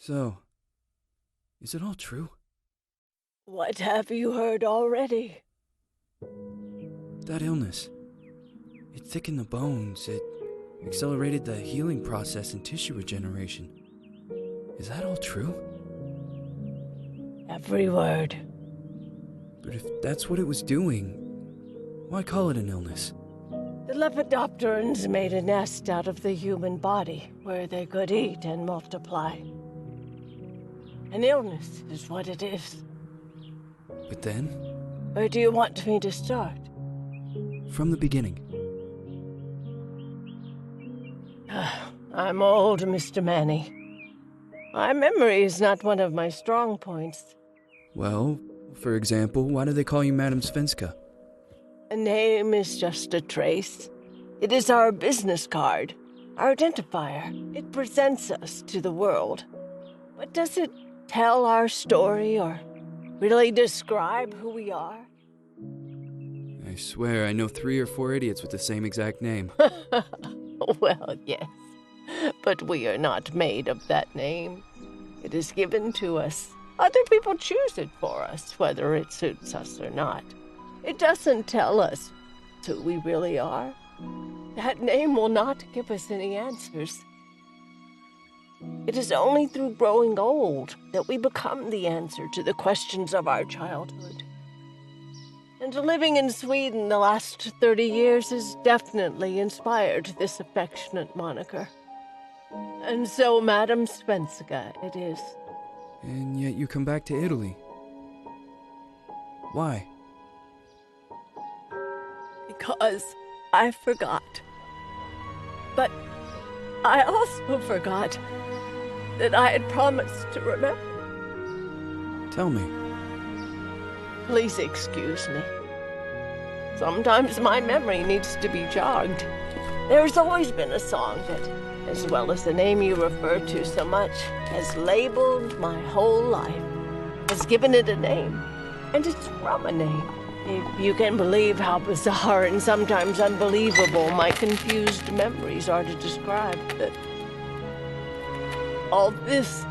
So, is it all true? What have you heard already? That illness. It thickened the bones. It accelerated the healing process and tissue regeneration. Is that all true? Every word. But if that's what it was doing, why call it an illness? The Lepidopterans made a nest out of the human body where they could eat and multiply. An illness is what it is. But then, Where do you want me to start? from the beginning. I'm old, Mr. Manny. My memory is not one of my strong points. Well, for example, why do they call you Madame Svenska? A name is just a trace. It is our business card, our identifier. It presents us to the world. But does it tell our story or really describe who we are? I swear I know 3 or 4 idiots with the same exact name. Well, yes. But we are not made of that name. It is given to us. Other people choose it for us, whether it suits us or not. It doesn't tell us who we really are. That name will not give us any answers. It is only through growing old that we become the answer to the questions of our childhood. And living in Sweden the last 30 years has definitely inspired this affectionate moniker. And so, Madam Svenska, it is. And yet you come back to Italy. Why? Because I forgot. But I also forgot that I had promised to remember. Tell me. Please excuse me. Sometimes my memory needs to be jogged. There's always been a song that, as well as the name you refer to so much, has labeled my whole life, has given it a name, and it's from a name. If you can believe how bizarre and sometimes unbelievable my confused memories are to describe that all this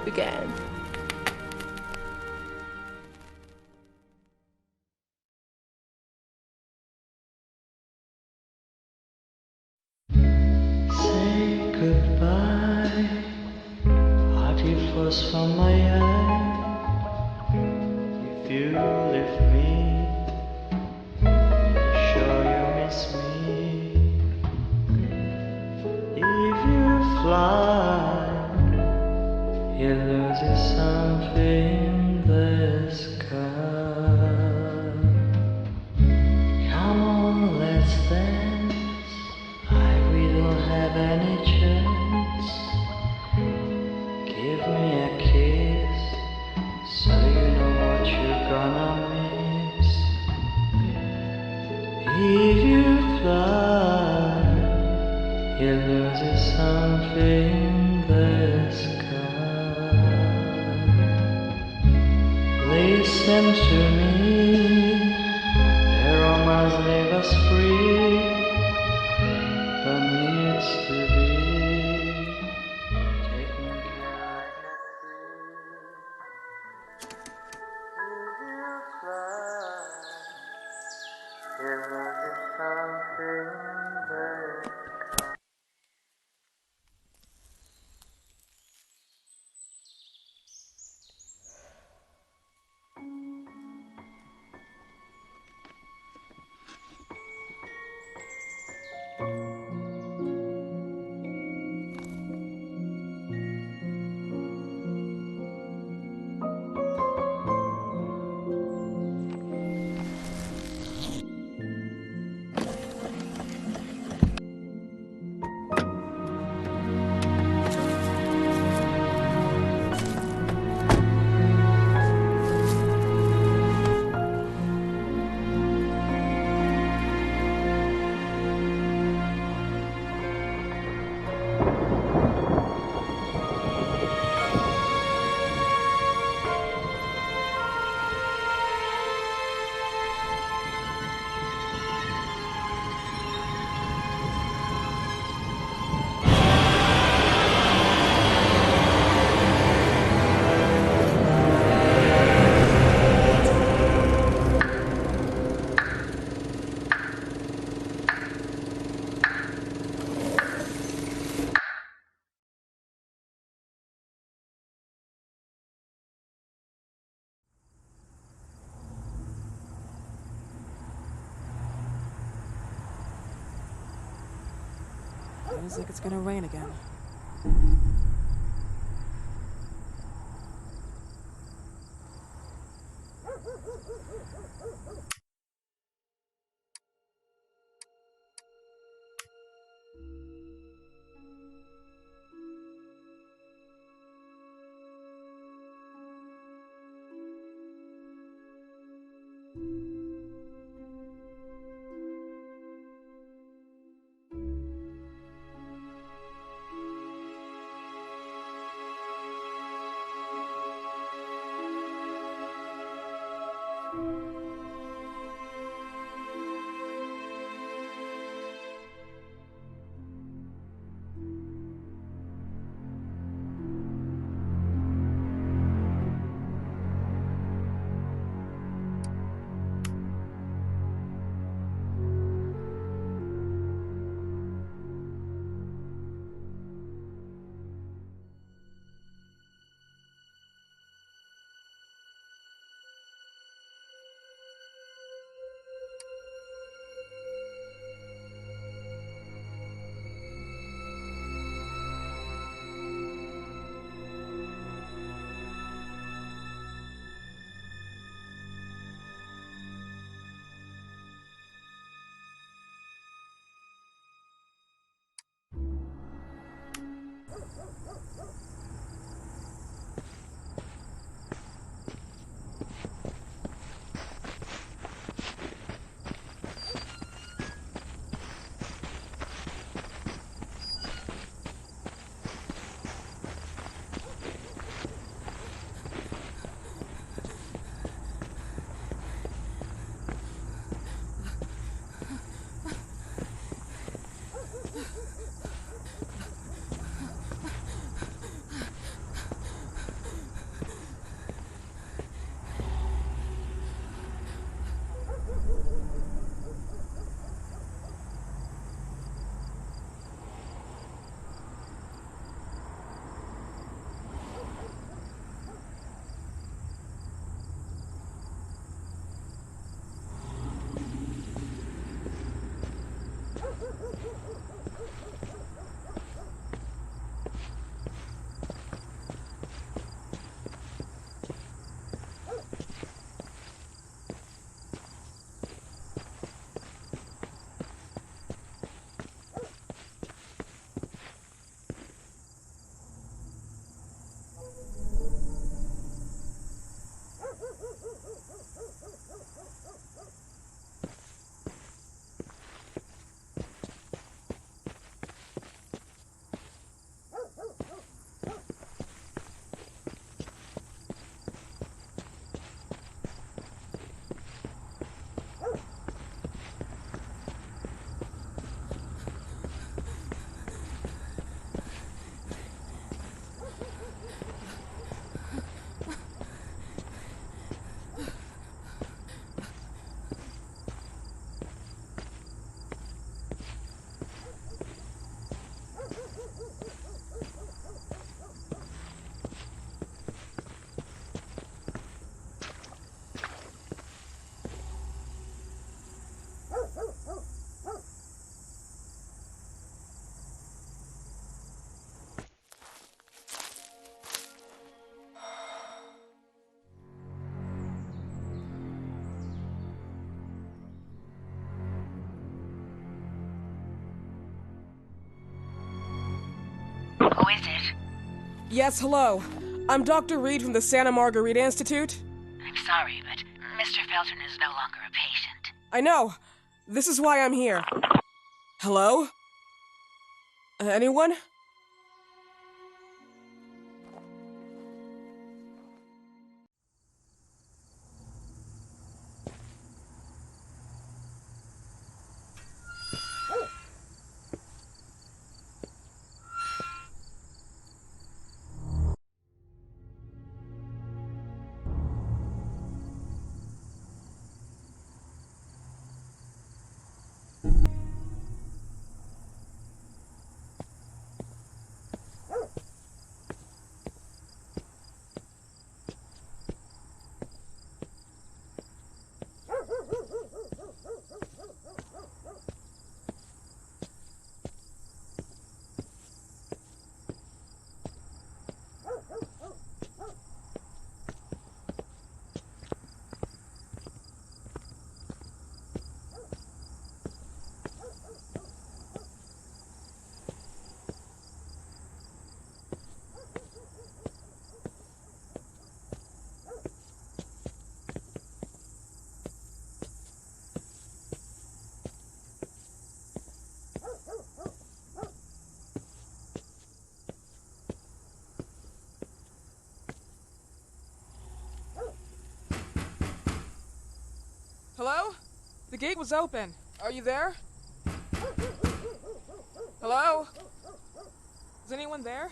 began. Say goodbye, party flows from my eye. If you leave me, sure you miss me. If you fly, you lose something in the sky. Come on, let's dance. We don't have any chance. Give me a kiss, so you know what you're gonna miss. If you fly, you lose something in the sky. Listen to me, the romance leave us free. But needs to be taken care of. If you fly, there is something there. Feels like it's gonna rain again. Who is it? Yes, hello. I'm Dr. Reed from the Santa Margarita Institute. I'm sorry, but Mr. Felton is no longer a patient. I know. This is why I'm here. Hello? Anyone? Hello? The gate was open. Are you there? Hello? Is anyone there?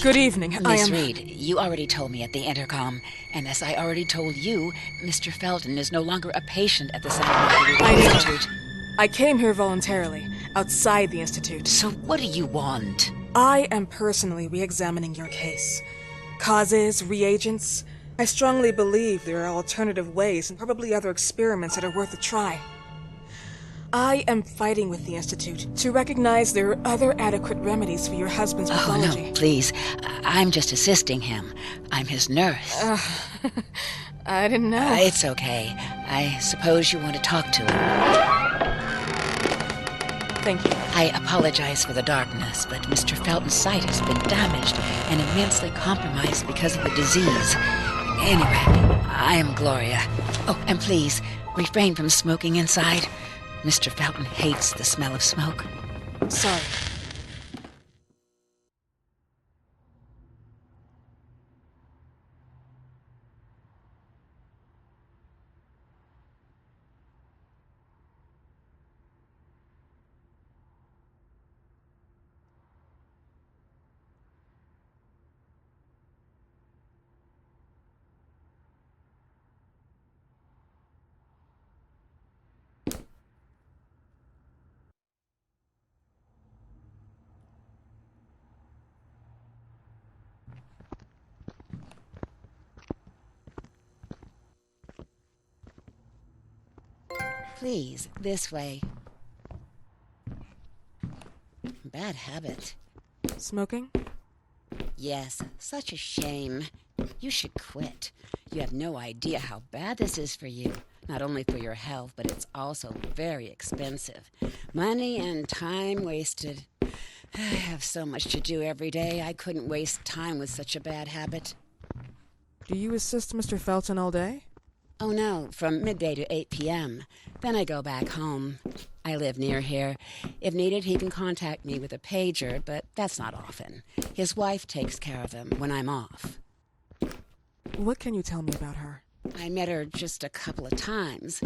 Good evening. Miss Reed, you already told me at the intercom, and as I already told you, Mr. Felton is no longer a patient at the Scientific Institute. I came here voluntarily, outside the Institute. So what do you want? I am personally re-examining your case. Causes, reagents. I strongly believe there are alternative ways and probably other experiments that are worth a try. I am fighting with the Institute to recognize there are other adequate remedies for your husband's pathology. Oh, no, please. I'm just assisting him. I'm his nurse. I didn't know. It's okay. I suppose you want to talk to him. Thank you. I apologize for the darkness, but Mr. Felton's sight has been damaged and immensely compromised because of the disease. Anyway, I am Gloria. Oh, and please, refrain from smoking inside. Mr. Felton hates the smell of smoke. Sorry. Please, this way. Bad habit. Smoking? Yes, such a shame. You should quit. You have no idea how bad this is for you. Not only for your health, but it's also very expensive. Money and time wasted. I have so much to do every day. I couldn't waste time with such a bad habit. Do you assist Mr. Felton all day? Oh no, from midday to 8 p.m. Then I go back home. I live near here. If needed, he can contact me with a pager, but that's not often. His wife takes care of him when I'm off. What can you tell me about her? I met her just a couple of times.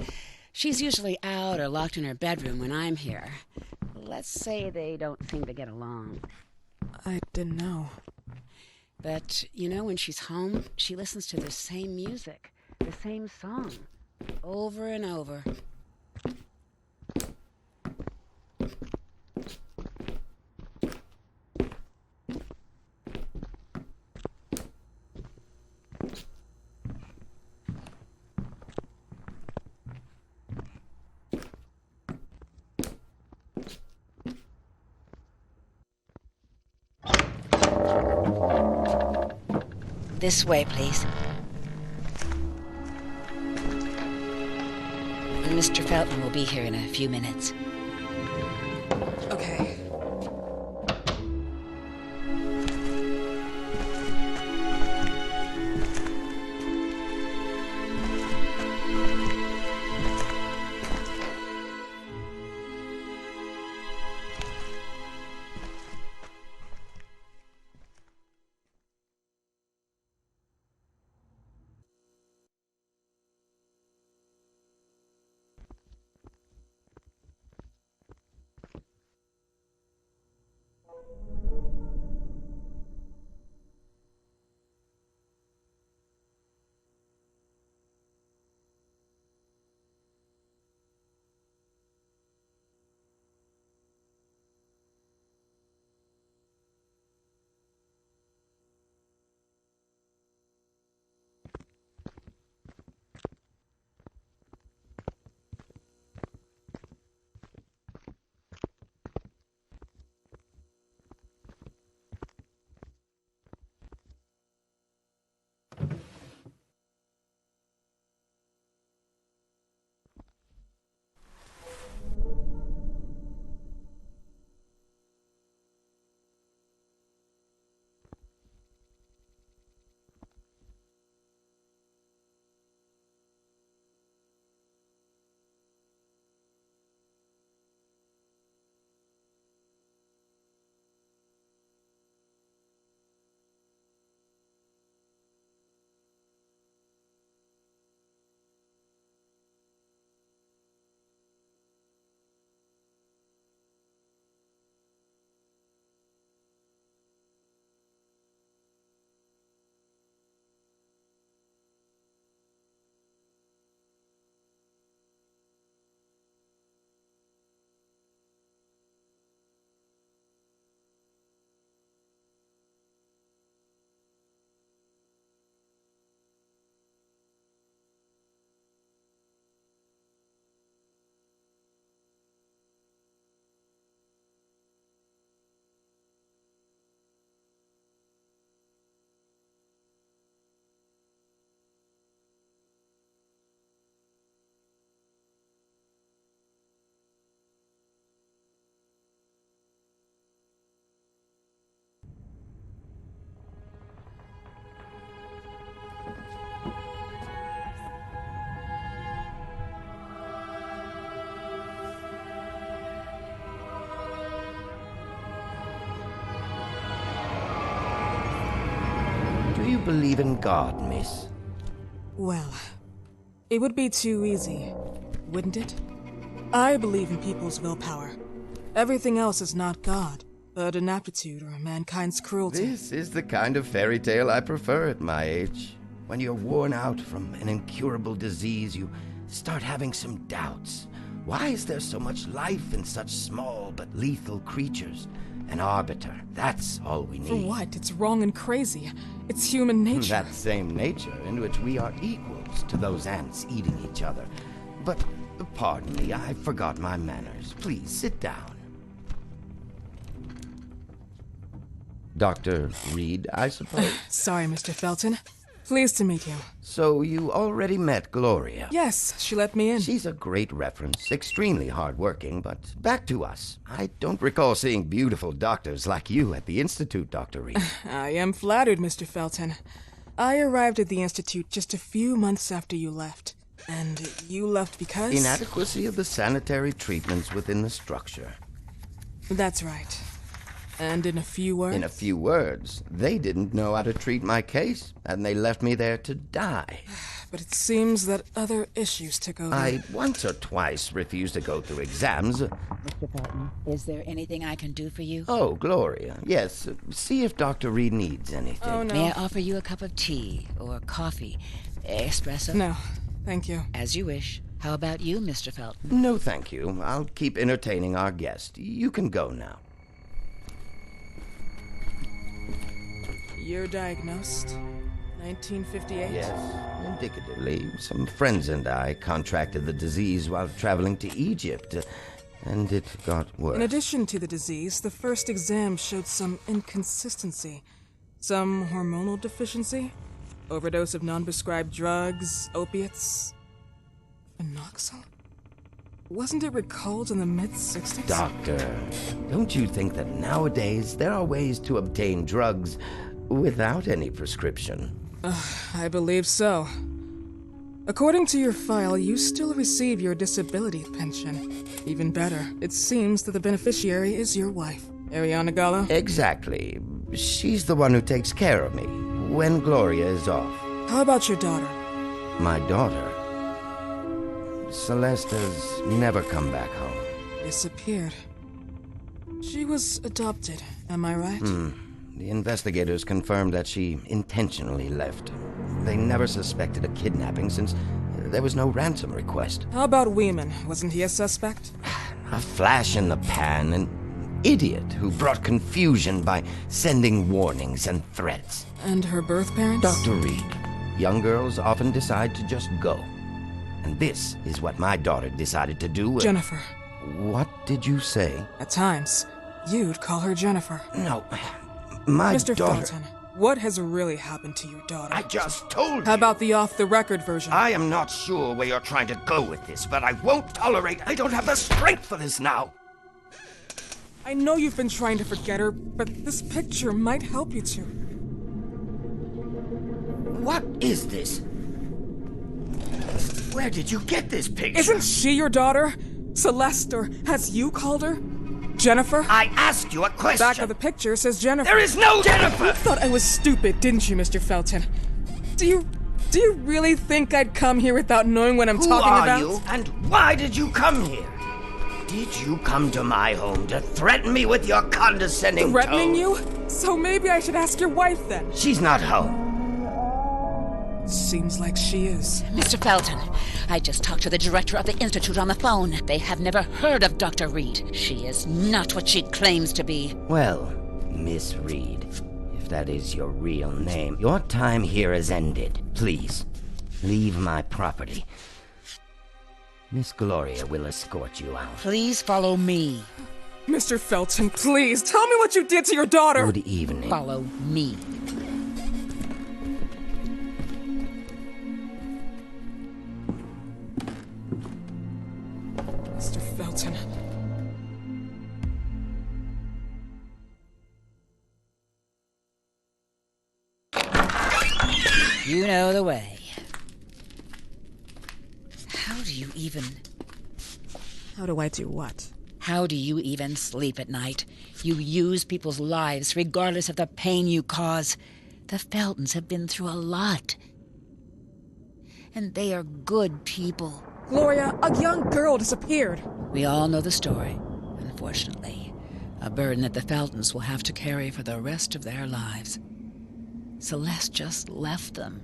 She's usually out or locked in her bedroom when I'm here. Let's say they don't seem to get along. I didn't know. But, you know, when she's home, she listens to the same music, the same song, over and over. This way, please. Mr. Felton will be here in a few minutes. Okay. Do you believe in God, miss? Well, it would be too easy, wouldn't it? I believe in people's willpower. Everything else is not God, but an aptitude or mankind's cruelty. This is the kind of fairy tale I prefer at my age. When you're worn out from an incurable disease, you start having some doubts. Why is there so much life in such small but lethal creatures? An arbiter, that's all we need. For what? It's wrong and crazy. It's human nature. That same nature in which we are equals to those ants eating each other. But, pardon me, I forgot my manners. Please, sit down. Dr. Reed, I suppose? Sorry, Mr. Felton. Pleased to meet you. So you already met Gloria? Yes, she let me in. She's a great reference, extremely hardworking, but back to us. I don't recall seeing beautiful doctors like you at the Institute, Dr. Reed. I am flattered, Mr. Felton. I arrived at the Institute just a few months after you left. And you left because? Inadequacy of the sanitary treatments within the structure. That's right. And in a few words? In a few words, they didn't know how to treat my case, and they left me there to die. But it seems that other issues took over. I once or twice refused to go through exams. Mr. Felton, is there anything I can do for you? Oh, Gloria, yes. See if Dr. Reed needs anything. Oh, no. May I offer you a cup of tea or coffee? Espresso? No, thank you. As you wish. How about you, Mr. Felton? No, thank you. I'll keep entertaining our guest. You can go now. You're diagnosed? 1958? Yes, indicatively. Some friends and I contracted the disease while traveling to Egypt, and it got worse. In addition to the disease, the first exam showed some inconsistency. Some hormonal deficiency? Overdose of non-prescribed drugs, opiates, phenoxyl? Wasn't it recalled in the mid-60s? Doctor, don't you think that nowadays there are ways to obtain drugs without any prescription? I believe so. According to your file, you still receive your disability pension. Even better, it seems that the beneficiary is your wife, Ariana Gallo. Exactly. She's the one who takes care of me when Gloria is off. How about your daughter? My daughter? Celeste has never come back home. Disappeared. She was adopted, am I right? The investigators confirmed that she intentionally left. They never suspected a kidnapping since there was no ransom request. How about Weeman? Wasn't he a suspect? A flash in the pan, an idiot who brought confusion by sending warnings and threats. And her birth parents? Dr. Reed, young girls often decide to just go. And this is what my daughter decided to do. Jennifer. What did you say? At times, you'd call her Jennifer. No, my Mr. daughter... Felton, what has really happened to your daughter? I just told you. How about the off-the-record version? I am not sure where you're trying to go with this, but I won't tolerate... I don't have the strength for this now. I know you've been trying to forget her, but this picture might help you to. What is this? Where did you get this picture? Isn't she your daughter? Celeste, or has you called her? Jennifer? I asked you a question. Back of the picture says Jennifer. There is no Jennifer! You thought I was stupid, didn't you, Mr. Felton? Do you really think I'd come here without knowing what I'm talking about? Who are you, and why did you come here? Did you come to my home to threaten me with your condescending Threatening tone? you? So maybe I should ask your wife then. She's not home. Seems like she is. Mr. Felton, I just talked to the director of the Institute on the phone. They have never heard of Dr. Reed. She is not what she claims to be. Well, Miss Reed, if that is your real name, your time here has ended. Please, leave my property. Miss Gloria will escort you out. Please follow me. Mr. Felton, please, tell me what you did to your daughter! Good evening. Follow me. Mr. Felton. You know the way. How do you even... How do I do what? How do you even sleep at night? You use people's lives regardless of the pain you cause. The Feltons have been through a lot. And they are good people. Gloria, a young girl disappeared. We all know the story, unfortunately. A burden that the Feltons will have to carry for the rest of their lives. Celeste just left them.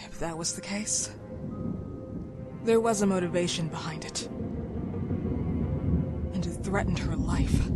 If that was the case, there was a motivation behind it. And it threatened her life.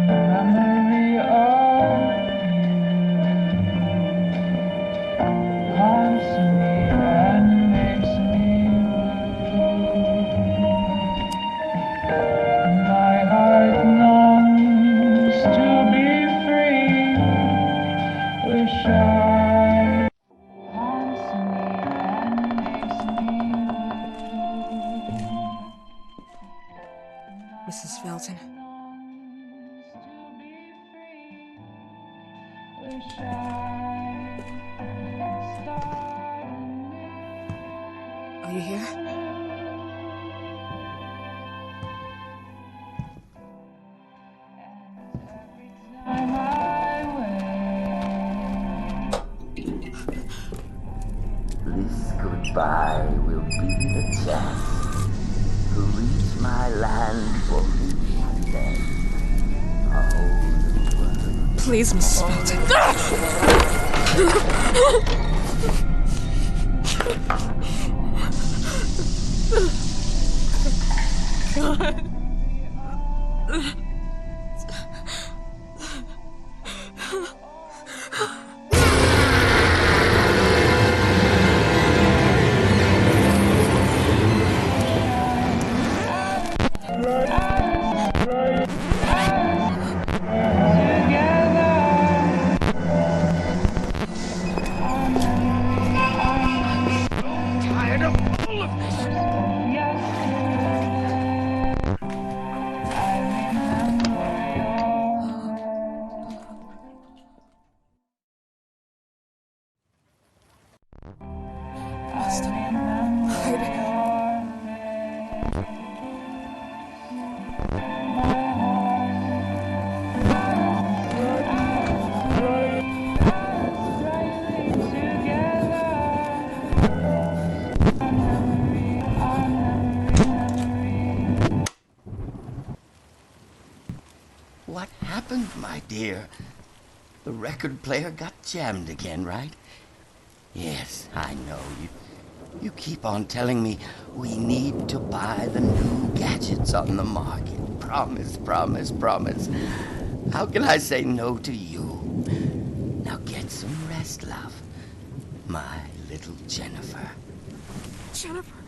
Memory of you haunts me and makes me blue. My heart longs to be free. Wish I haunts me and makes me blue. Mrs. Felton. Are you here? This goodbye will be the chance to reach my land for me and then a whole new world. Please, Mrs. Felton. God. What happened, my dear? The record player got jammed again, right? Yes, I know. You keep on telling me we need to buy the new gadgets on the market. Promise, promise, promise. How can I say no to you? Now get some rest, love. My little Jennifer. Jennifer.